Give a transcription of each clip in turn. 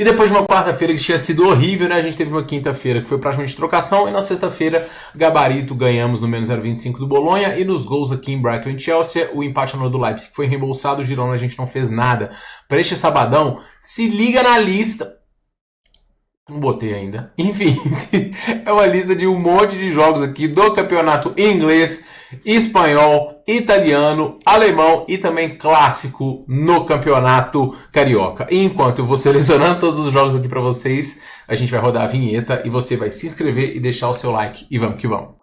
E depois de uma quarta-feira que tinha sido horrível, né? A gente teve uma quinta-feira que foi praticamente trocação. E na sexta-feira, gabarito, ganhamos no menos 0,25 do Bolonha. E nos gols aqui em Brighton e Chelsea, o empate anulado do Leipzig foi reembolsado. O Girona a gente não fez nada. Para este sabadão, se liga na lista. Não botei ainda. Enfim, é uma lista de um monte de jogos aqui do campeonato inglês, espanhol, italiano, alemão e também clássico no campeonato carioca. E enquanto eu vou selecionando todos os jogos aqui para vocês, a gente vai rodar a vinheta e você vai se inscrever e deixar o seu like. E vamos que vamos.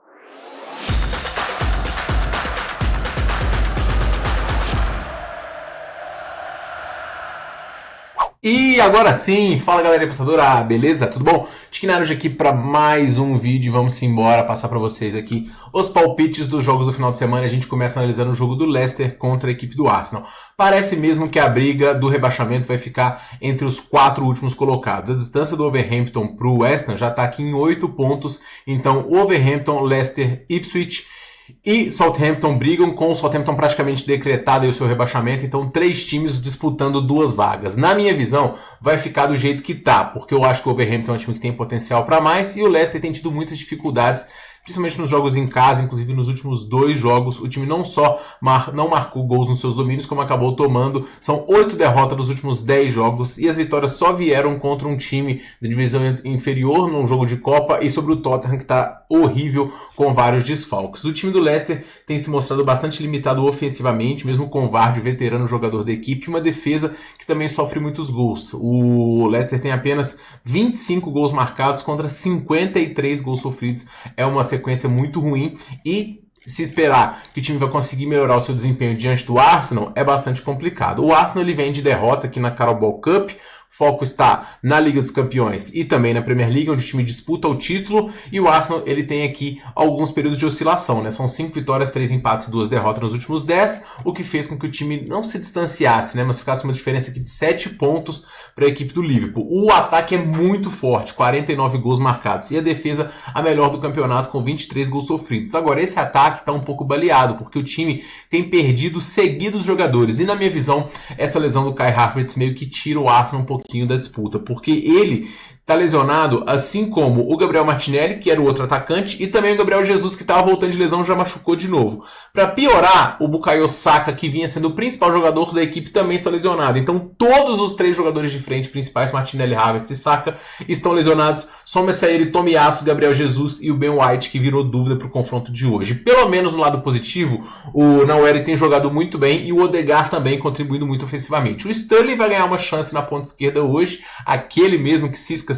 E agora sim, fala galera apostadora, beleza? Tudo bom? Tiquinaro hoje aqui para mais um vídeo, vamos embora passar para vocês aqui os palpites dos jogos do final de semana. A gente começa analisando o jogo do Leicester contra a equipe do Arsenal. Parece mesmo que a briga do rebaixamento vai ficar entre os 4 últimos colocados. A distância do Wolverhampton para o West Ham já está aqui em 8 pontos, então Wolverhampton, Leicester, Ipswich e Southampton brigam, com o Southampton praticamente decretado aí o seu rebaixamento, então 3 times disputando 2 vagas. Na minha visão, vai ficar do jeito que tá, porque eu acho que o Wolverhampton é um time que tem potencial para mais e o Leicester tem tido muitas dificuldades, principalmente nos jogos em casa, inclusive nos últimos 2 jogos, o time não só não marcou gols nos seus domínios, como acabou tomando, são 8 derrotas nos últimos 10 jogos, e as vitórias só vieram contra um time da divisão inferior num jogo de Copa e sobre o Tottenham, que está horrível com vários desfalques. O time do Leicester tem se mostrado bastante limitado ofensivamente, mesmo com o Vardy, veterano jogador da equipe, uma defesa que também sofre muitos gols. O Leicester tem apenas 25 gols marcados contra 53 gols sofridos, é uma sequência muito ruim e se esperar que o time vai conseguir melhorar o seu desempenho diante do Arsenal é bastante complicado. O Arsenal ele vem de derrota aqui na Carabao Cup, foco está na Liga dos Campeões e também na Premier League, onde o time disputa o título, e o Arsenal ele tem aqui alguns períodos de oscilação, né? São 5 vitórias, 3 empates e 2 derrotas nos últimos 10, o que fez com que o time não se distanciasse, né? Mas ficasse uma diferença aqui de 7 pontos para a equipe do Liverpool. O ataque é muito forte, 49 gols marcados, e a defesa a melhor do campeonato com 23 gols sofridos. Agora, esse ataque está um pouco baleado, porque o time tem perdido seguidos jogadores, e na minha visão, essa lesão do Kai Havertz meio que tira o Arsenal um pouquinho da disputa, porque ele tá lesionado, assim como o Gabriel Martinelli, que era o outro atacante, e também o Gabriel Jesus, que estava voltando de lesão, já machucou de novo. Para piorar, o Bukayo Saka, que vinha sendo o principal jogador da equipe, também está lesionado. Então todos os 3 jogadores de frente principais, Martinelli, Havertz e Saka, estão lesionados. Soma-se a ele Tomiyasu, Gabriel Jesus e o Ben White, que virou dúvida para o confronto de hoje. Pelo menos no lado positivo, o Nwaneri tem jogado muito bem e o Odegaard também contribuindo muito ofensivamente. O Sterling vai ganhar uma chance na ponta esquerda hoje, aquele mesmo que cisca,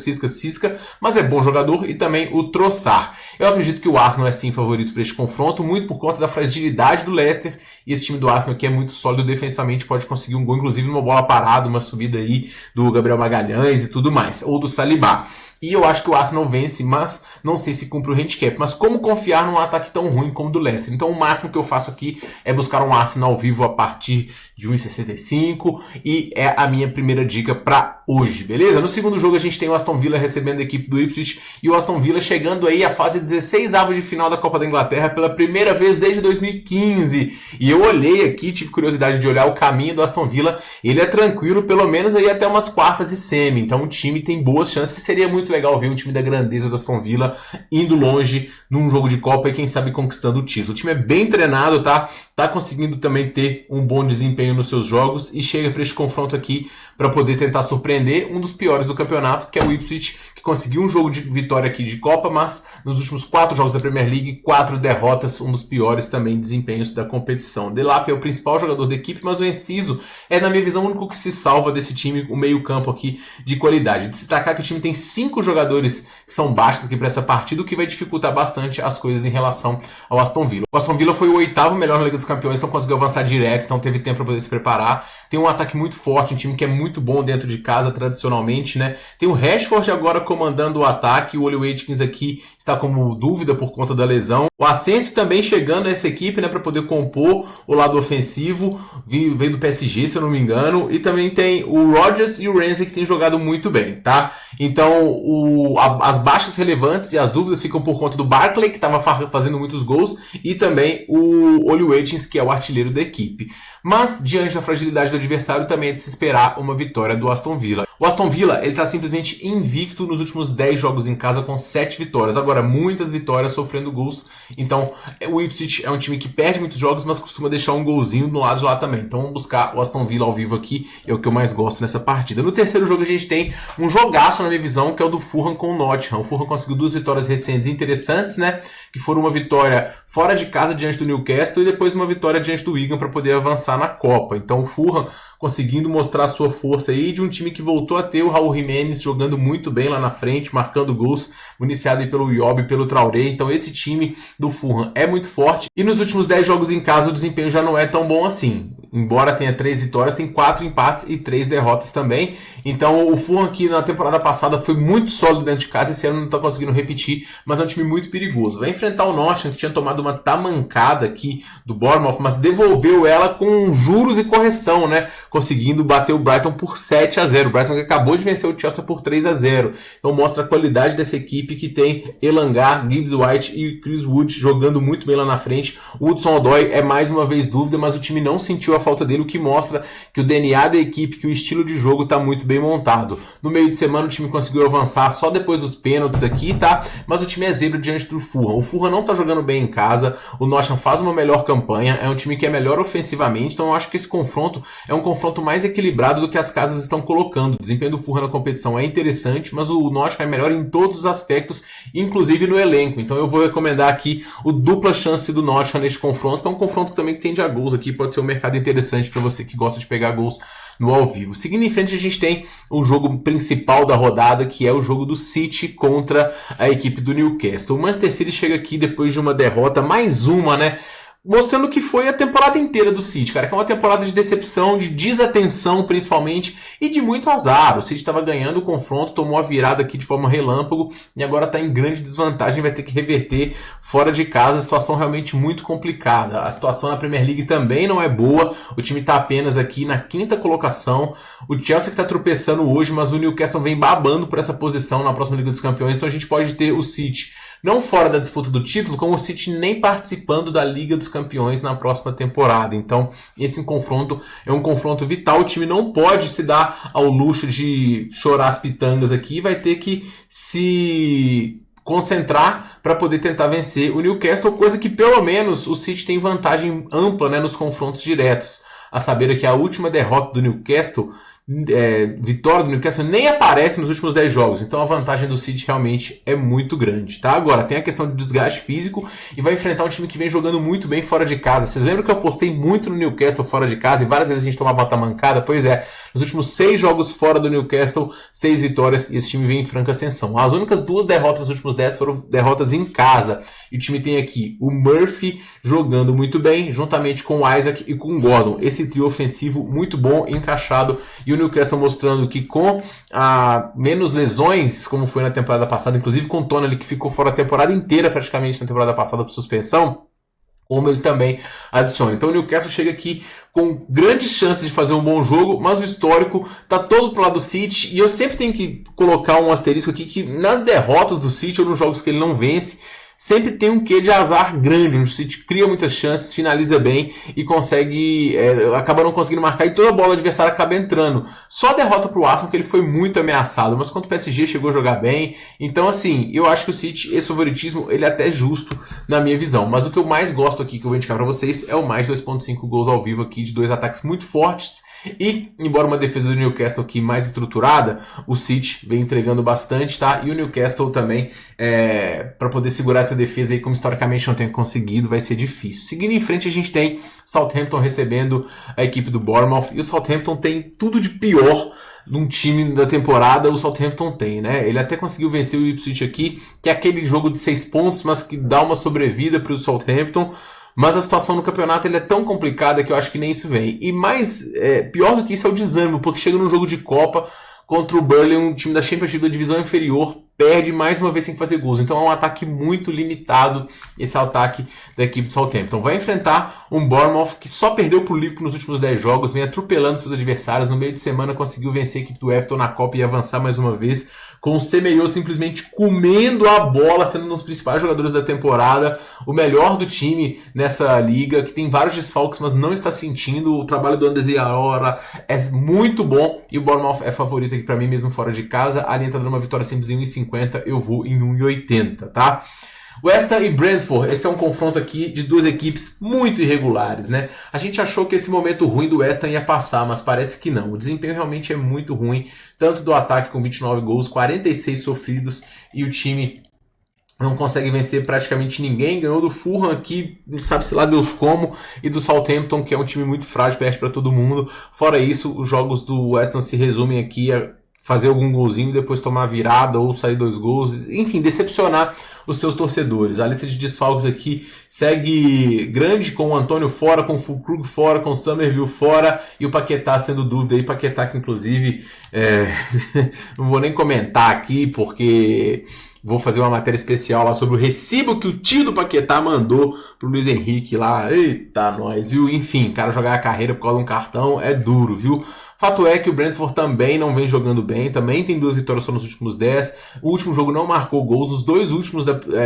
mas é bom jogador, e também o Trossard. Eu acredito que o Arsenal é sim favorito para este confronto, muito por conta da fragilidade do Leicester, e esse time do Arsenal que é muito sólido defensivamente, pode conseguir um gol, inclusive numa bola parada, uma subida aí do Gabriel Magalhães e tudo mais, ou do Saliba. E eu acho que o Arsenal vence, mas não sei se cumpre o handicap. Mas como confiar num ataque tão ruim como o do Leicester? Então o máximo que eu faço aqui é buscar um Arsenal ao vivo a partir de 1,65 e é a minha primeira dica para hoje, beleza? No segundo jogo a gente tem o Aston Villa recebendo a equipe do Ipswich e o Aston Villa chegando aí à fase 16avos de final da Copa da Inglaterra pela primeira vez desde 2015. E eu olhei aqui, tive curiosidade de olhar o caminho do Aston Villa, ele é tranquilo, pelo menos aí até umas quartas e semi, então o time tem boas chances, seria muito legal ver um time da grandeza do Aston Villa indo longe num jogo de Copa e quem sabe conquistando o título. O time é bem treinado, tá conseguindo também ter um bom desempenho nos seus jogos e chega para este confronto aqui para poder tentar surpreender um dos piores do campeonato, que é o Ipswich, que conseguiu um jogo de vitória aqui de Copa, mas nos últimos 4 jogos da Premier League, 4 derrotas, um dos piores também desempenhos da competição. Delap é o principal jogador da equipe, mas o Enciso é, na minha visão, o único que se salva desse time, o meio campo aqui de qualidade. Destacar que o time tem 5 jogadores que são baixos aqui para essa partida, o que vai dificultar bastante as coisas em relação ao Aston Villa. O Aston Villa foi o 8º melhor na Liga dos Campeões, então conseguiu avançar direto, então teve tempo para poder se preparar. Tem um ataque muito forte, um time que é muito bom dentro de casa tradicionalmente, né? Tem o Rashford agora comandando o ataque, o Oli Watkins aqui está como dúvida por conta da lesão. O Asensio também chegando a essa equipe, né, para poder compor o lado ofensivo, veio do PSG, se eu não me engano, e também tem o Rodgers e o Ramsey que tem jogado muito bem, tá? Então, as baixas relevantes e as dúvidas ficam por conta do Barkley, que estava fazendo muitos gols, e também o Oli Watkins, que é o artilheiro da equipe. Mas, diante da fragilidade do adversário, também é de se esperar uma vitória do Aston Villa. O Aston Villa, ele tá simplesmente invicto nos últimos 10 jogos em casa com 7 vitórias. Agora, muitas vitórias sofrendo gols. Então, o Ipswich é um time que perde muitos jogos, mas costuma deixar um golzinho do lado de lá também. Então, vamos buscar o Aston Villa ao vivo aqui, é o que eu mais gosto nessa partida. No terceiro jogo, a gente tem um jogaço na minha visão, que é o do Fulham com o Nottingham. O Fulham conseguiu 2 vitórias recentes interessantes, né? Que foram uma vitória fora de casa diante do Newcastle e depois uma vitória diante do Wigan para poder avançar na Copa. Então, o Fulham conseguindo mostrar a sua força aí de um time que voltou a ter o Raul Jimenez jogando muito bem lá na frente, marcando gols, municiado aí pelo Iwobi e pelo Traoré. Então esse time do Fulham é muito forte. E nos últimos 10 jogos em casa o desempenho já não é tão bom assim. Embora tenha 3 vitórias, tem 4 empates e 3 derrotas também. Então o Fulham aqui na temporada passada foi muito sólido dentro de casa, esse ano não está conseguindo repetir, mas é um time muito perigoso. Vai enfrentar o Nottingham, que tinha tomado uma tamancada aqui do Bournemouth, mas devolveu ela com juros e correção, né? Conseguindo bater o Brighton por 7-0. O Brighton que acabou de vencer o Chelsea por 3-0. Então mostra a qualidade dessa equipe que tem Elanga, Gibbs White e Chris Wood jogando muito bem lá na frente. O Hudson-Odoi é mais uma vez dúvida, mas o time não sentiu a falta dele, o que mostra que o DNA da equipe, que o estilo de jogo está muito bem montado. No meio de semana o time conseguiu avançar só depois dos pênaltis aqui, tá? Mas o time é zebra diante do Fulham. O Fulham não está jogando bem em casa, o Nottingham faz uma melhor campanha, é um time que é melhor ofensivamente, então eu acho que esse confronto é um confronto mais equilibrado do que as casas estão colocando. O desempenho do Fulham na competição é interessante, mas o Nottingham é melhor em todos os aspectos, inclusive no elenco. Então eu vou recomendar aqui o dupla chance do Nottingham neste confronto, que é um confronto também que tende a gols aqui, pode ser um mercado interessante para você que gosta de pegar gols no ao vivo. Seguindo em frente, a gente tem o jogo principal da rodada, que é o jogo do City contra a equipe do Newcastle. O Manchester City chega aqui depois de uma derrota, mais uma, né? Mostrando que foi a temporada inteira do City, cara, que é uma temporada de decepção, de desatenção principalmente, e de muito azar. O City estava ganhando o confronto, tomou a virada aqui de forma relâmpago, e agora está em grande desvantagem, vai ter que reverter fora de casa, a situação realmente muito complicada. A situação na Premier League também não é boa, o time está apenas aqui na 5ª colocação, o Chelsea que está tropeçando hoje, mas o Newcastle vem babando por essa posição na próxima Liga dos Campeões, então a gente pode ter o City não fora da disputa do título, como o City nem participando da Liga dos Campeões na próxima temporada. Então, esse confronto é um confronto vital. O time não pode se dar ao luxo de chorar as pitangas aqui, vai ter que se concentrar para poder tentar vencer o Newcastle, coisa que pelo menos o City tem vantagem ampla, né, nos confrontos diretos. A saber que a última derrota do Newcastle, vitória do Newcastle, nem aparece nos últimos 10 jogos, então a vantagem do City realmente é muito grande, tá? Agora, tem a questão de desgaste físico e vai enfrentar um time que vem jogando muito bem fora de casa. Vocês lembram que eu apostei muito no Newcastle fora de casa e várias vezes a gente tomava bata-mancada? Pois é, nos últimos 6 jogos fora do Newcastle, 6 vitórias e esse time vem em franca ascensão. As únicas 2 derrotas nos últimos 10 foram derrotas em casa. E o time tem aqui o Murphy jogando muito bem, juntamente com o Isaac e com o Gordon. Esse trio ofensivo muito bom, encaixado, e o Newcastle mostrando que com menos lesões, como foi na temporada passada, inclusive com o Tonali, que ficou fora a temporada inteira praticamente na temporada passada por suspensão, como ele também adiciona. Então o Newcastle chega aqui com grandes chances de fazer um bom jogo, mas o histórico tá todo pro lado do City, e eu sempre tenho que colocar um asterisco aqui, que nas derrotas do City ou nos jogos que ele não vence, sempre tem um quê de azar grande. O City cria muitas chances, finaliza bem e consegue, acaba não conseguindo marcar e toda a bola adversária acaba entrando. Só a derrota pro Arsenal que ele foi muito ameaçado, mas contra o PSG chegou a jogar bem. Então assim, eu acho que o City, esse favoritismo, ele é até justo na minha visão. Mas o que eu mais gosto aqui, que eu vou indicar para vocês, é o mais 2.5 gols ao vivo aqui, de 2 ataques muito fortes. E, embora uma defesa do Newcastle aqui mais estruturada, o City vem entregando bastante, tá? E o Newcastle também, para poder segurar essa defesa aí, como historicamente não tem conseguido, vai ser difícil. Seguindo em frente, a gente tem Southampton recebendo a equipe do Bournemouth, e o Southampton tem tudo de pior num time da temporada. O Southampton tem, né? Ele até conseguiu vencer o Ipswich aqui, que é aquele jogo de 6 pontos, mas que dá uma sobrevida para o Southampton. Mas a situação no campeonato ele é tão complicada que eu acho que nem isso vem. E mais, pior do que isso é o desânimo, porque chega num jogo de Copa contra o Burnley, um time da Championship da divisão inferior, perde mais uma vez sem fazer gols. Então é um ataque muito limitado, esse ataque da equipe do Southampton. Vai enfrentar um Bournemouth que só perdeu pro Liverpool nos últimos 10 jogos, vem atropelando seus adversários. No meio de semana conseguiu vencer a equipe do Everton na Copa e avançar mais uma vez, com o Semenyo simplesmente comendo a bola, sendo um dos principais jogadores da temporada, o melhor do time nessa liga, que tem vários desfalques, mas não está sentindo. O trabalho do Andrés Iraola é muito bom e o Bournemouth é favorito aqui para mim, mesmo fora de casa. A linha tá dando uma vitória simples em 1,50, eu vou em 1,80, tá? West Ham e Brentford, esse é um confronto aqui de duas equipes muito irregulares, né? A gente achou que esse momento ruim do West Ham ia passar, mas parece que não. O desempenho realmente é muito ruim, tanto do ataque com 29 gols, 46 sofridos, e o time não consegue vencer praticamente ninguém. Ganhou do Fulham aqui, não sabe-se lá Deus como, e do Southampton, que é um time muito frágil, perde para todo mundo. Fora isso, os jogos do West Ham se resumem aqui a fazer algum golzinho, depois tomar virada ou sair 2 gols, enfim, decepcionar os seus torcedores. A lista de desfalques aqui segue grande, com o Antônio fora, com o Fulkrug fora, com o Summerville fora e o Paquetá sendo dúvida aí. Paquetá que inclusive não vou nem comentar aqui porque vou fazer uma matéria especial lá sobre o recibo que o tio do Paquetá mandou pro Luiz Henrique lá. Eita, nós, viu? Enfim, cara jogar a carreira por causa de um cartão é duro, viu? Fato é que o Brentford também não vem jogando bem, também tem 2 vitórias só nos últimos 10. O último jogo não marcou gols, os 2 últimos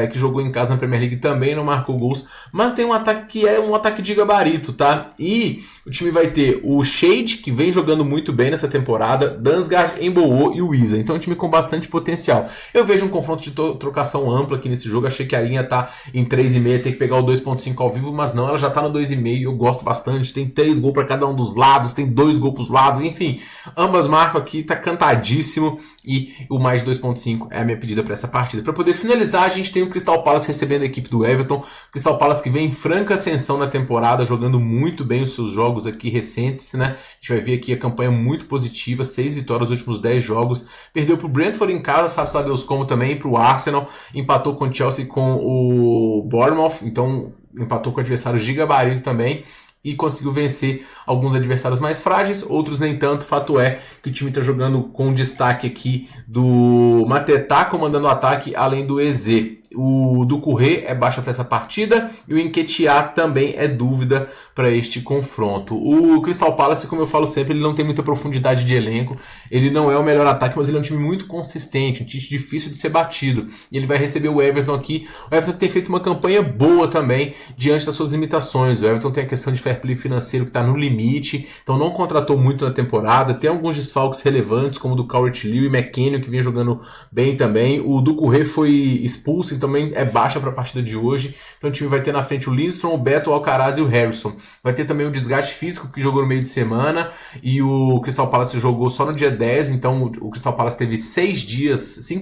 que jogou em casa na Premier League também não marcou gols, mas tem um ataque que é um ataque de gabarito, tá? E o time vai ter o Shade, que vem jogando muito bem nessa temporada, Dansgaard, Embolo e o Isa. Então é um time com bastante potencial. Eu vejo um confronto de trocação ampla aqui nesse jogo, achei que a linha tá em 3,5, tem que pegar o 2,5 ao vivo, mas não, ela já tá no 2,5, eu gosto bastante, tem 3 gols para cada um dos lados, tem 2 gols pros lados, enfim, ambas marcam aqui, tá cantadíssimo, e o mais de 2,5 é a minha pedida para essa partida. Para poder finalizar, a gente tem o Crystal Palace recebendo a equipe do Everton. Crystal Palace que vem em franca ascensão na temporada, jogando muito bem os seus jogos aqui recentes, né? A gente vai ver aqui a campanha muito positiva, 6 vitórias nos últimos 10 jogos. Perdeu pro Brentford em casa, sabe-se lá Deus como também, pro Arsenal, empatou com o Chelsea, com o Bournemouth, então empatou com adversários de gabarito também, e conseguiu vencer alguns adversários mais frágeis, outros nem tanto. Fato é que o time está jogando com destaque aqui do Mateta comandando o ataque, além do Eze. O Doucouré é baixa para essa partida e o Nketiah também é dúvida para este confronto. O Crystal Palace, como eu falo sempre, ele não tem muita profundidade de elenco, ele não é o melhor ataque, mas ele é um time muito consistente, um time difícil de ser batido, e ele vai receber o Everton aqui. O Everton tem feito uma campanha boa também diante das suas limitações. O Everton tem a questão de fair play financeiro que está no limite, então não contratou muito na temporada, tem alguns desfalques relevantes, como o do Calvert-Lewin e McKennie, que vem jogando bem também. O Doucouré foi expulso, também é baixa para a partida de hoje, então o time vai ter na frente o Lindstrom, o Beto, o Alcaraz e o Harrison. Vai ter também o desgaste físico, que jogou no meio de semana, e o Crystal Palace jogou só no dia 10, então o Crystal Palace teve 5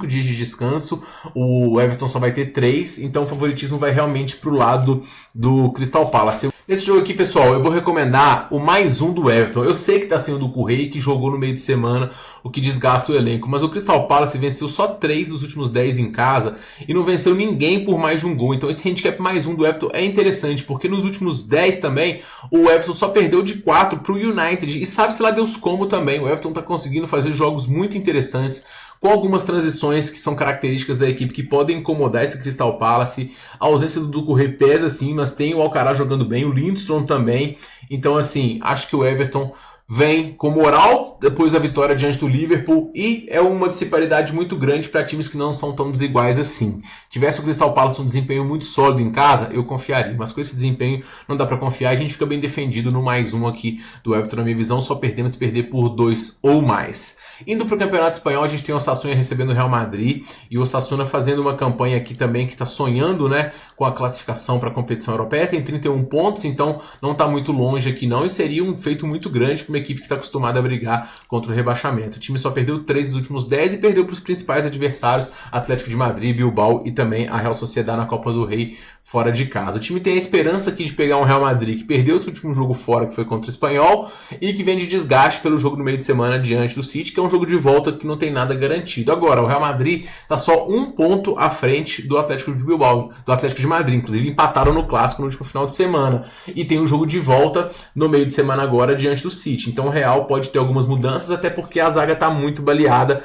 dias de descanso, o Everton só vai ter 3, então o favoritismo vai realmente pro lado do Crystal Palace. Nesse jogo aqui, pessoal, eu vou recomendar o mais um do Everton. Eu sei que tá sem o Doucouré, que jogou no meio de semana, o que desgasta o elenco, mas o Crystal Palace venceu só 3 dos últimos 10 em casa e não venceu ninguém por mais de um gol. Então esse handicap mais um do Everton é interessante, porque nos últimos 10 também, o Everton só perdeu de 4 pro United, e sabe-se lá Deus como também. O Everton tá conseguindo fazer jogos muito interessantes, com algumas transições que são características da equipe que podem incomodar esse Crystal Palace. A ausência do Doucouré pesa sim, mas tem o Alcaraz jogando bem, o Lindstrom também. Então assim, acho que o Everton vem com moral depois da vitória diante do Liverpool, e é uma disparidade muito grande para times que não são tão desiguais assim. Tivesse o Crystal Palace um desempenho muito sólido em casa, eu confiaria, mas com esse desempenho não dá para confiar. A gente fica bem defendido no mais um aqui do Everton, na minha visão, só perdemos se perder por 2 ou mais. Indo para o Campeonato Espanhol, a gente tem o Osasuna recebendo o Real Madrid, e o Osasuna fazendo uma campanha aqui também que está sonhando, né, com a classificação para a competição europeia. Tem 31 pontos, então não está muito longe aqui não, e seria um feito muito grande para uma equipe que está acostumada a brigar contra o rebaixamento. O time só perdeu 3 dos últimos 10 e perdeu para os principais adversários, Atlético de Madrid, Bilbao e também a Real Sociedad na Copa do Rei fora de casa. O time tem a esperança aqui de pegar um Real Madrid que perdeu esse último jogo fora, que foi contra o Espanhol, e que vem de desgaste pelo jogo no meio de semana diante do City, que é um jogo de volta que não tem nada garantido. Agora, o Real Madrid está só 1 ponto à frente do Atlético de Bilbao, do Atlético de Madrid. Inclusive empataram no Clássico no último final de semana, e tem um jogo de volta no meio de semana agora diante do City. Então o Real pode ter algumas mudanças, até porque a zaga está muito baleada.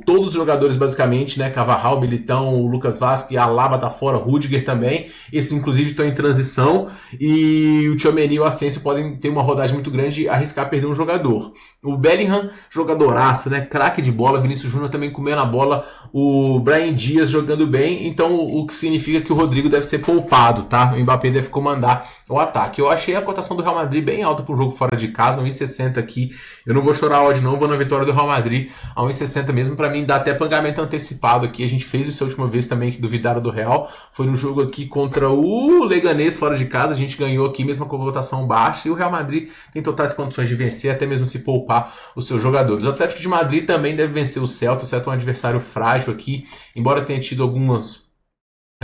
Todos os jogadores, basicamente, né? Carvajal, Militão, Lucas Vazquez, Alaba tá fora, Rudiger também. Esses, inclusive, estão em transição. E o Tchouaméni e o Asensio podem ter uma rodagem muito grande e arriscar perder um jogador. O Bellingham, jogadoraço, né? Craque de bola. Vinícius Júnior também comendo a bola. O Brahim Dias jogando bem. Então, o que significa que o Rodrigo deve ser poupado, tá? O Mbappé deve comandar o ataque. Eu achei a cotação do Real Madrid bem alta para o jogo fora de casa, 1,60 aqui. Eu não vou chorar hoje não, vou na vitória do Real Madrid a 1,60 mesmo. Para mim dá até pagamento antecipado aqui. A gente fez isso a última vez também que duvidaram do Real. Foi no jogo aqui contra o Leganés fora de casa. A gente ganhou aqui mesmo com a votação baixa. E o Real Madrid tem totais condições de vencer, até mesmo se poupar os seus jogadores. O Atlético de Madrid também deve vencer o Celta. O Celta é um adversário frágil aqui, embora tenha tido alguns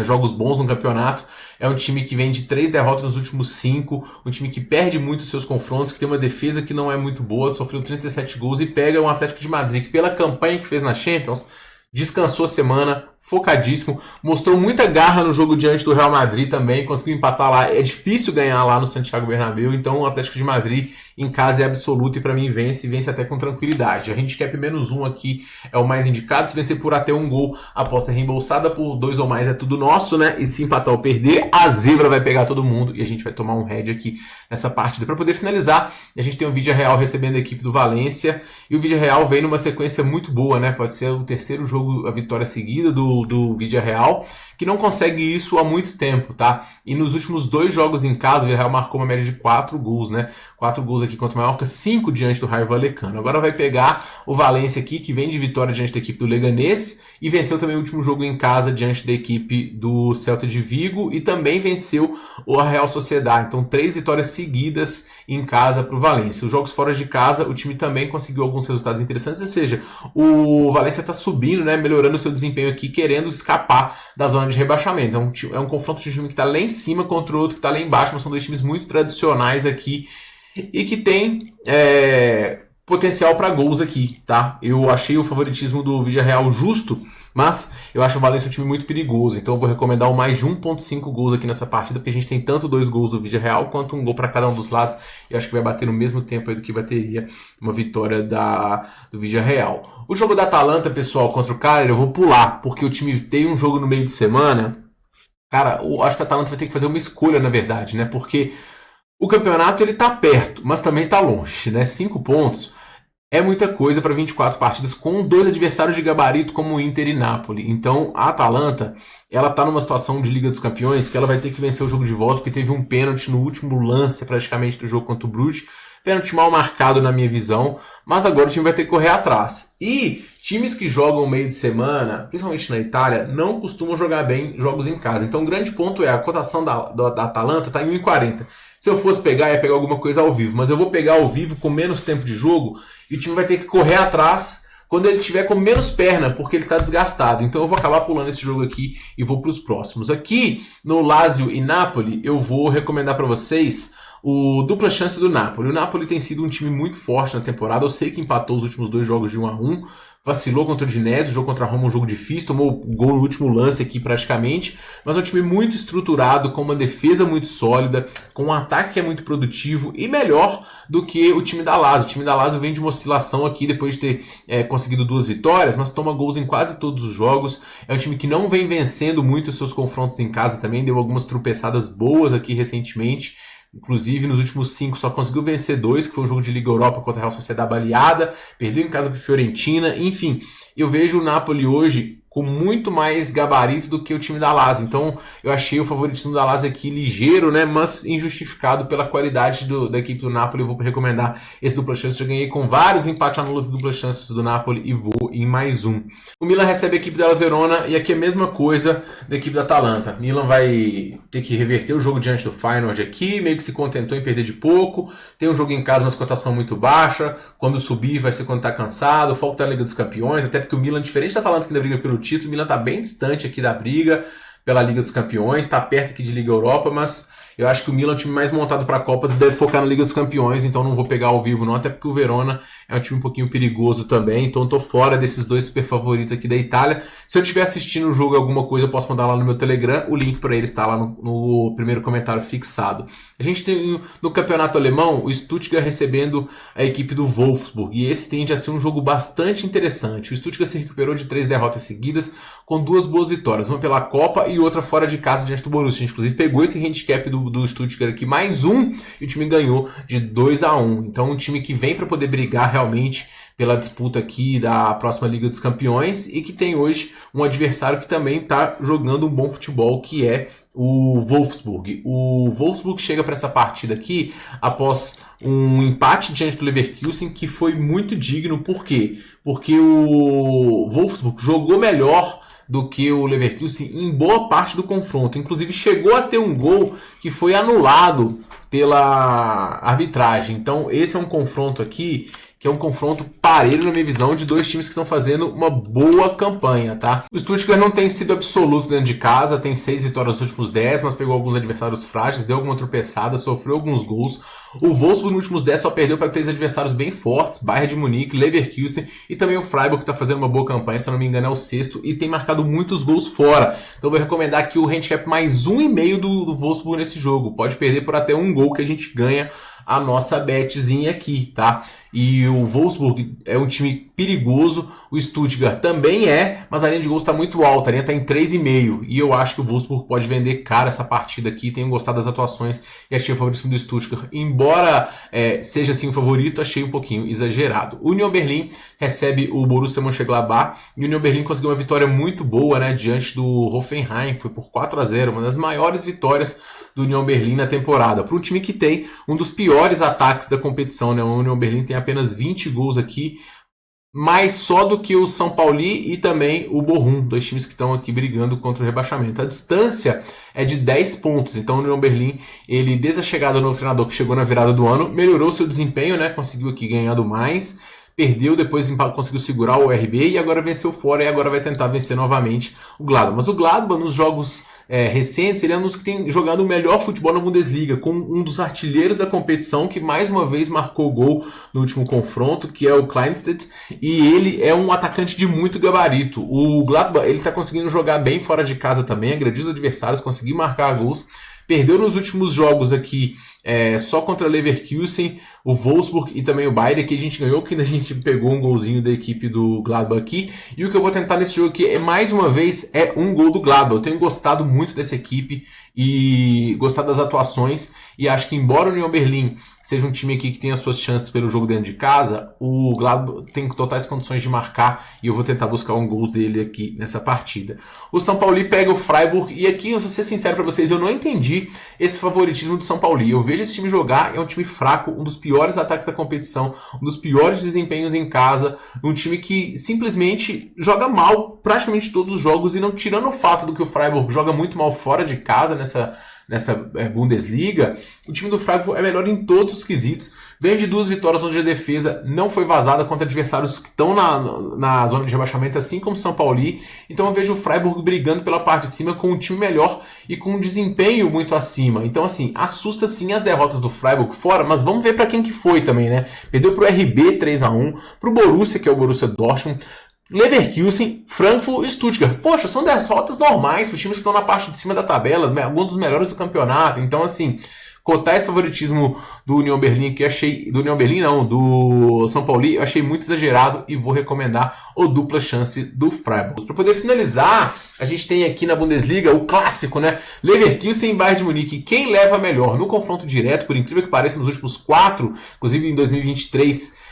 jogos bons no campeonato. É um time que vem de 3 derrotas nos últimos 5, um time que perde muito os seus confrontos, que tem uma defesa que não é muito boa, sofreu 37 gols e pega um Atlético de Madrid que, pela campanha que fez na Champions, descansou a semana, focadíssimo, mostrou muita garra no jogo diante do Real Madrid também, conseguiu empatar lá. É difícil ganhar lá no Santiago Bernabéu, então o Atlético de Madrid em casa é absoluto e para mim vence até com tranquilidade. A handicap -1 aqui é o mais indicado. Se vencer por até um gol, a aposta é reembolsada, por 2 ou mais é tudo nosso, né? E se empatar ou perder, a zebra vai pegar todo mundo e a gente vai tomar um head aqui nessa partida. Para poder finalizar, a gente tem o Villarreal recebendo a equipe do Valência e o Villarreal vem numa sequência muito boa, né? Pode ser o terceiro jogo, a vitória seguida do Villarreal, que não consegue isso há muito tempo, tá? E nos últimos 2 jogos em casa, o Villarreal marcou uma média de 4 gols, né? 4 gols aqui contra o Mallorca, 5 diante do Rayo Vallecano. Agora vai pegar o Valência aqui, que vem de vitória diante da equipe do Leganés e venceu também o último jogo em casa diante da equipe do Celta de Vigo e também venceu o Real Sociedad. Então 3 vitórias seguidas em casa para o Valência. Os jogos fora de casa, o time também conseguiu alguns resultados interessantes, ou seja, o Valência está subindo, né, melhorando o seu desempenho aqui, querendo escapar da zona de rebaixamento. É um confronto de um time que está lá em cima contra o outro que está lá embaixo, mas são 2 times muito tradicionais aqui e que tem potencial para gols aqui, tá? Eu achei o favoritismo do Villarreal justo, mas eu acho o Valência um time muito perigoso, então eu vou recomendar o mais de 1,5 gols aqui nessa partida, porque a gente tem tanto 2 gols do Villarreal quanto um gol para cada um dos lados, e acho que vai bater no mesmo tempo aí do que bateria uma vitória do Villarreal. O jogo da Atalanta, pessoal, contra o Cagliari, eu vou pular, porque o time tem um jogo no meio de semana. Cara, eu acho que a Atalanta vai ter que fazer uma escolha, na verdade, né? Porque o campeonato ele tá perto, mas também tá longe, né? 5 pontos é muita coisa para 24 partidas com 2 adversários de gabarito como o Inter e Napoli. Então a Atalanta, ela tá numa situação de Liga dos Campeões que ela vai ter que vencer o jogo de volta, porque teve um pênalti no último lance praticamente do jogo contra o Bruges. Pênalti mal marcado na minha visão, mas agora o time vai ter que correr atrás. E times que jogam meio de semana, principalmente na Itália, não costumam jogar bem jogos em casa. Então o grande ponto é a cotação da Atalanta está em 1,40. Se eu fosse pegar, ia pegar alguma coisa ao vivo, mas eu vou pegar ao vivo com menos tempo de jogo e o time vai ter que correr atrás quando ele tiver com menos perna, porque ele está desgastado. Então eu vou acabar pulando esse jogo aqui e vou para os próximos. Aqui no Lazio e Napoli, eu vou recomendar para vocês o dupla chance do Napoli. O Napoli tem sido um time muito forte na temporada. Eu sei que empatou os últimos 2 jogos de 1-1, vacilou contra o Udinese, o jogo contra a Roma um jogo difícil, tomou gol no último lance aqui praticamente, mas é um time muito estruturado, com uma defesa muito sólida, com um ataque que é muito produtivo e melhor do que o time da Lazio. O time da Lazio vem de uma oscilação aqui depois de ter conseguido 2 vitórias, mas toma gols em quase todos os jogos. É um time que não vem vencendo muito os seus confrontos em casa também, deu algumas tropeçadas boas aqui recentemente. Inclusive, nos últimos 5 só conseguiu vencer 2, que foi um jogo de Liga Europa contra a Real Sociedad baleada, perdeu em casa para Fiorentina, enfim. Eu vejo o Napoli hoje com muito mais gabarito do que o time da Lazio. Então, eu achei o favoritismo da Lazio aqui ligeiro, né, mas injustificado pela qualidade da equipe do Napoli. Eu vou recomendar esse dupla chance. Eu ganhei com vários empates anulos e dupla chances do Napoli e vou em mais um. O Milan recebe a equipe da Hellas Verona e aqui é a mesma coisa da equipe da Atalanta. Milan vai ter que reverter o jogo diante do Feyenoord aqui, meio que se contentou em perder de pouco. Tem um jogo em casa, mas cotação muito baixa. Quando subir vai ser quando tá cansado. O foco tá na Liga dos Campeões, até porque o Milan, diferente da Atalanta que ainda briga pelo título, o Milan está bem distante aqui da briga pela Liga dos Campeões, está perto aqui de Liga Europa, mas Eu acho que o Milan é um time mais montado para Copas e deve focar na Liga dos Campeões, então não vou pegar ao vivo não, até porque o Verona é um time um pouquinho perigoso também, então tô fora desses dois super favoritos aqui da Itália. Se eu estiver assistindo o jogo alguma coisa, eu posso mandar lá no meu Telegram, o link para ele está lá no primeiro comentário fixado. A gente tem no campeonato alemão o Stuttgart recebendo a equipe do Wolfsburg, e esse tende a ser um jogo bastante interessante. O Stuttgart se recuperou de 3 derrotas seguidas, com 2 boas vitórias, uma pela Copa e outra fora de casa diante do Borussia. A gente inclusive pegou esse handicap do Stuttgart aqui, mais um, e o time ganhou de 2-1. Então um time que vem para poder brigar realmente pela disputa aqui da próxima Liga dos Campeões e que tem hoje um adversário que também está jogando um bom futebol, que é o Wolfsburg. O Wolfsburg chega para essa partida aqui após um empate diante do Leverkusen que foi muito digno. Por quê? Porque o Wolfsburg jogou melhor do que o Leverkusen em boa parte do confronto. Inclusive chegou a ter um gol que foi anulado pela arbitragem. Então esse é um confronto aqui que é um confronto parelho, na minha visão, de dois times que estão fazendo uma boa campanha, tá? O Stuttgart não tem sido absoluto dentro de casa, tem 6 vitórias nos últimos 10, mas pegou alguns adversários frágeis, deu alguma tropeçada, sofreu alguns gols. O Wolfsburg nos últimos 10 só perdeu para 3 adversários bem fortes, Bayern de Munique, Leverkusen e também o Freiburg, que está fazendo uma boa campanha, se eu não me engano é o 6º, e tem marcado muitos gols fora. Então eu vou recomendar aqui o handicap mais 1,5 do Wolfsburg nesse jogo. Pode perder por até um gol que a gente ganha a nossa betzinha aqui, tá? E o Wolfsburg é um time perigoso, o Stuttgart também é, mas a linha de gols está muito alta, a linha está em 3,5, e eu acho que o Wolfsburg pode vender caro essa partida aqui. Tenho gostado das atuações e achei o favoritismo do Stuttgart, embora seja assim o favorito, achei um pouquinho exagerado. O Union Berlin recebe o Borussia Mönchengladbach, e o Union Berlin conseguiu uma vitória muito boa, né, diante do Hoffenheim, foi por 4-0, uma das maiores vitórias do Union Berlin na temporada, para um time que tem um dos piores ataques da competição, né? O Union Berlin tem apenas 20 gols aqui, mais só do que o São Paulo e também o Bochum, dois times que estão aqui brigando contra o rebaixamento. A distância é de 10 pontos, então o Union Berlin, ele desde a chegada do novo treinador que chegou na virada do ano, melhorou seu desempenho, né? Conseguiu aqui ganhando mais, perdeu, depois conseguiu segurar o RB e agora venceu fora e agora vai tentar vencer novamente o Gladbach. Mas o Gladbach nos jogos recentes, ele é um dos que tem jogado o melhor futebol na Bundesliga, com um dos artilheiros da competição que mais uma vez marcou gol no último confronto, que é o Kleinstedt, e ele é um atacante de muito gabarito. O Gladbach, ele está conseguindo jogar bem fora de casa também, agredir os adversários, conseguir marcar gols. Perdeu nos últimos jogos aqui só contra Leverkusen, o Wolfsburg e também o Bayern, que a gente ganhou, que a gente pegou um golzinho da equipe do Gladbach aqui. E o que eu vou tentar nesse jogo aqui mais uma vez, um gol do Gladbach. Eu tenho gostado muito dessa equipe e gostado das atuações, e acho que embora o Union Berlin seja um time aqui que tem as suas chances pelo jogo dentro de casa, o Gladbach tem totais condições de marcar, e eu vou tentar buscar um gol dele aqui nessa partida. O São Paulo pega o Freiburg, e aqui, eu vou ser sincero para vocês, eu não entendi esse favoritismo do São Paulo. Eu vejo esse time jogar, é um time fraco, um dos piores ataques da competição, um dos piores desempenhos em casa, um time que simplesmente joga mal praticamente todos os jogos, e não tirando o fato do que o Freiburg joga muito mal fora de casa nessa Bundesliga, o time do Freiburg é melhor em todos os quesitos. Vem de 2 vitórias onde a defesa não foi vazada contra adversários que estão na zona de rebaixamento, assim como o São Paulo. Então eu vejo o Freiburg brigando pela parte de cima com um time melhor e com um desempenho muito acima. Então assim, assusta sim as derrotas do Freiburg fora, mas vamos ver para quem que foi também, né? Perdeu pro RB 3-1, pro Borussia, que é o Borussia Dortmund, Leverkusen, Frankfurt e Stuttgart. Poxa, são derrotas normais, os times que estão na parte de cima da tabela, alguns dos melhores do campeonato. Então, assim, cotar esse favoritismo do Union Berlin, que achei. Do Union Berlin, não, do São Paulo, eu achei muito exagerado e vou recomendar o dupla chance do Freiburg. Para poder finalizar, a gente tem aqui na Bundesliga o clássico, né? Leverkusen e Bayern de Munique. Quem leva melhor no confronto direto, por incrível que pareça, nos últimos 4, inclusive em 2023.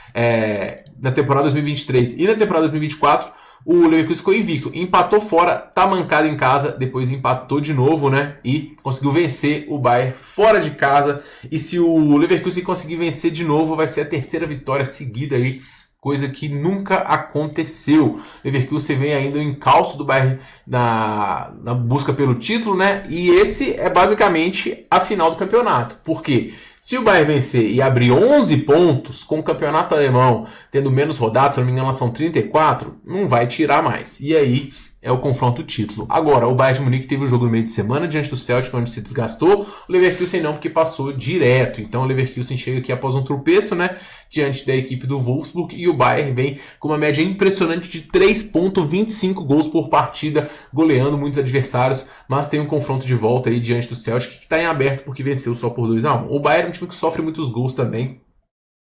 Na temporada 2023 e na temporada 2024, o Leverkusen ficou invicto, empatou fora, tá mancado em casa, depois empatou de novo, né? E conseguiu vencer o Bayern fora de casa. E se o Leverkusen conseguir vencer de novo, vai ser a 3ª vitória seguida aí, coisa que nunca aconteceu. Leverkusen vem ainda o encalço do Bayern na busca pelo título, né? E esse é basicamente a final do campeonato. Por quê? Se o Bayern vencer e abrir 11 pontos, com o campeonato alemão tendo menos rodadas, se não me engano, são 34, não vai tirar mais. E aí é o confronto título. Agora, o Bayern de Munique teve o jogo no meio de semana diante do Celtic, onde se desgastou. O Leverkusen não, porque passou direto. Então o Leverkusen chega aqui após um tropeço, né, diante da equipe do Wolfsburg, e o Bayern vem com uma média impressionante de 3,25 gols por partida, goleando muitos adversários, mas tem um confronto de volta aí diante do Celtic, que está em aberto porque venceu só por 2-1. O Bayern é um time que sofre muitos gols também.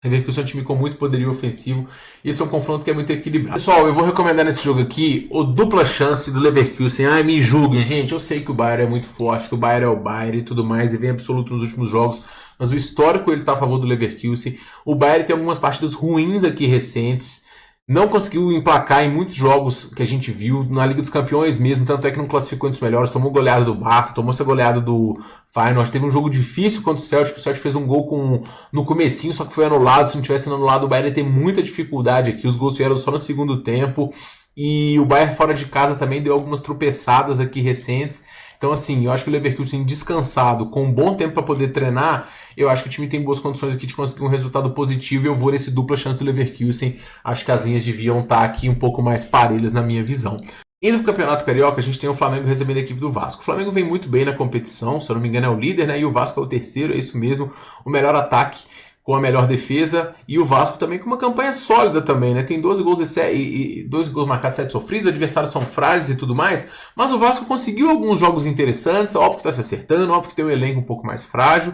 Leverkusen é um time com muito poderio ofensivo, e esse é um confronto que é muito equilibrado. Pessoal, eu vou recomendar nesse jogo aqui o dupla chance do Leverkusen. Ai, me julguem, gente, eu sei que o Bayern é muito forte, que o Bayern é o Bayern e tudo mais, e vem absoluto nos últimos jogos, mas o histórico ele está a favor do Leverkusen. O Bayern tem algumas partidas ruins aqui recentes, não conseguiu emplacar em muitos jogos que a gente viu, na Liga dos Campeões mesmo, tanto é que não classificou entre os melhores, tomou goleada do Barça, tomou essa goleada do Feyenoord, teve um jogo difícil contra o Celtic fez um gol no comecinho, só que foi anulado. Se não tivesse anulado, o Bayern ia ter muita dificuldade aqui, os gols vieram só no segundo tempo, e o Bayern fora de casa também deu algumas tropeçadas aqui recentes. Então, assim, eu acho que o Leverkusen descansado, com um bom tempo para poder treinar, eu acho que o time tem boas condições aqui de conseguir um resultado positivo, e eu vou nesse dupla chance do Leverkusen. Acho que as linhas deviam estar aqui um pouco mais parelhas na minha visão. Indo para o Campeonato Carioca, a gente tem o Flamengo recebendo a equipe do Vasco. O Flamengo vem muito bem na competição, se eu não me engano é o líder, né? E o Vasco é o terceiro, é isso mesmo, o melhor ataque com a melhor defesa, e o Vasco também com uma campanha sólida também, né? Tem 12 gols e 12 gols marcados, 7 sofridos, os adversários são frágeis e tudo mais, mas o Vasco conseguiu alguns jogos interessantes, óbvio que está se acertando, óbvio que tem um elenco um pouco mais frágil.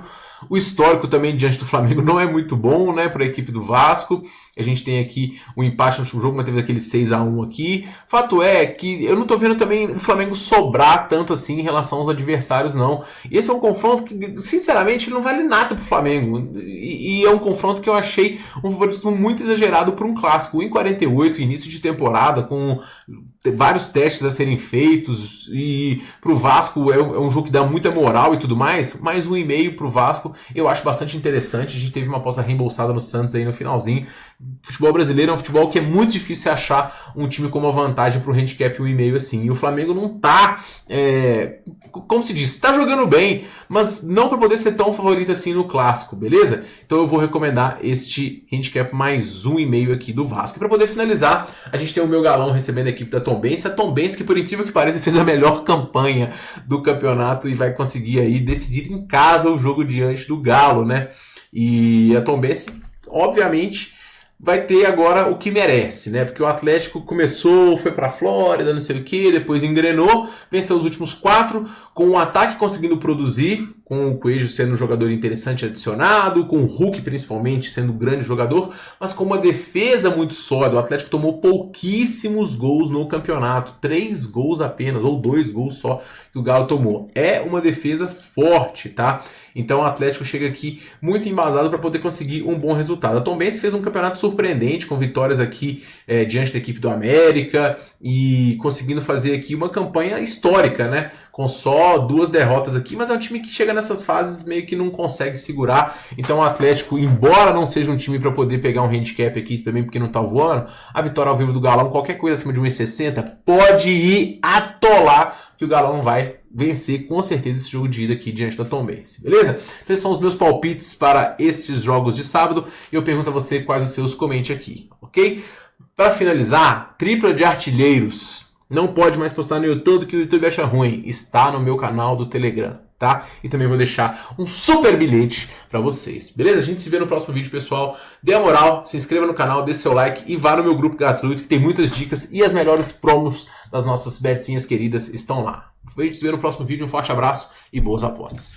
O histórico também diante do Flamengo não é muito bom, né, para a equipe do Vasco. A gente tem aqui um empate no último jogo, mas teve aquele 6-1 aqui. Fato é que eu não tô vendo também o Flamengo sobrar tanto assim em relação aos adversários, não. Esse é um confronto que, sinceramente, não vale nada pro Flamengo. E é um confronto que eu achei um favoritismo muito exagerado por um clássico. 1,48, início de temporada, com vários testes a serem feitos, e pro Vasco é um jogo que dá muita moral e tudo mais, mas 1,5 pro Vasco eu acho bastante interessante. A gente teve uma aposta reembolsada no Santos aí no finalzinho. Futebol brasileiro é um futebol que é muito difícil achar um time com uma vantagem pro handicap 1,5 assim, e o Flamengo não tá, como se diz, tá jogando bem, mas não para poder ser tão favorito assim no clássico, beleza? Então eu vou recomendar este handicap mais 1,5 aqui do Vasco. E para poder finalizar, a gente tem o meu galão recebendo a equipe da Tombense, a Tombense que, por incrível que pareça, fez a melhor campanha do campeonato e vai conseguir aí decidir em casa o jogo diante do Galo, né? E a Tombense, obviamente, vai ter agora o que merece, né? Porque o Atlético começou, foi pra Flórida, não sei o que, depois engrenou, venceu os últimos 4, com o ataque conseguindo produzir, com o Coelho sendo um jogador interessante adicionado, com o Hulk principalmente sendo um grande jogador, mas com uma defesa muito sólida. O Atlético tomou pouquíssimos gols no campeonato, 3 gols apenas, ou 2 gols só que o Galo tomou. É uma defesa forte, tá? Então o Atlético chega aqui muito embasado para poder conseguir um bom resultado. A Tombense fez um campeonato surpreendente, com vitórias aqui diante da equipe do América, e conseguindo fazer aqui uma campanha histórica, né? Com só 2 derrotas aqui, mas é um time que chega nessas fases meio que não consegue segurar. Então o Atlético, embora não seja um time para poder pegar um handicap aqui também, porque não tá voando, a vitória ao vivo do Galão, qualquer coisa acima de 1,60, pode ir atolar, que o Galão vai vencer com certeza esse jogo de ida aqui diante da Tombense, beleza? Então esses são os meus palpites para estes jogos de sábado, e eu pergunto a você quais os seus, comente aqui, ok? Para finalizar, tripla de artilheiros. Não pode mais postar no YouTube, que o YouTube acha ruim. Está no meu canal do Telegram, tá? E também vou deixar um super bilhete para vocês, beleza? A gente se vê no próximo vídeo, pessoal. Dê a moral, se inscreva no canal, dê seu like e vá no meu grupo gratuito, que tem muitas dicas e as melhores promos das nossas betzinhas queridas estão lá. A gente se vê no próximo vídeo, um forte abraço e boas apostas.